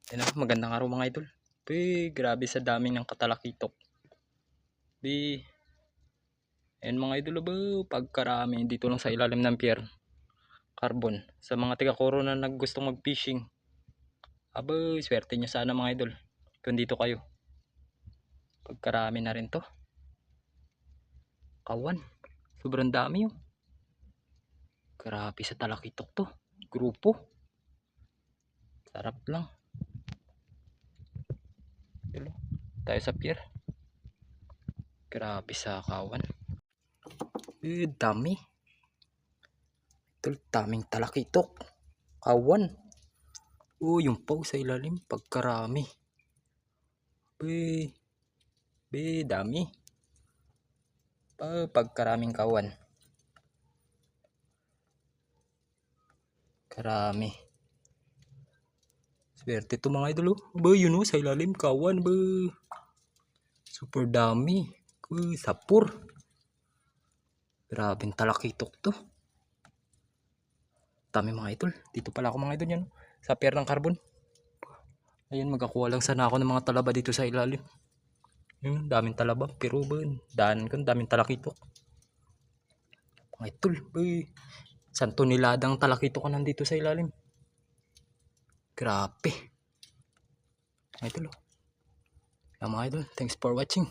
Ayun na, magandang araw mga idol. Grabe sa dami ng katalakitok. Ayun mga idol, pagkarami dito lang sa ilalim ng pier. Carbon. Sa mga tiga-Coro na naggustong mag-fishing. Swerte nyo sana mga idol. Kung dito kayo. Pagkarami na rin to. Kawan. Sobrang dami yun. Grabe sa talakitok to. Grupo. Sarap lang. Tayo sa pier. Grabe sa kawan. Dami. Ito, daming talakitok. Kawan. Yung paw sa ilalim. Pagkarami. Dami. Pagkaraming kawan. Karami. Swerte to mga idol. Yun sa ilalim kawan. Super dami. Sapur. Grabing talakitok to. Dami mga idol. Dito pala ako mga idol yan. Sa pier ng Carbon. Ayun, magkakuha lang sana ako ng mga talaba dito sa ilalim. Yun, daming talaba. Pero daan ko, daming talakitok. Mga idol. Isang toneladang talakitok ka nandito sa ilalim. Grabe. Mga idol. Mga idol, thanks for watching.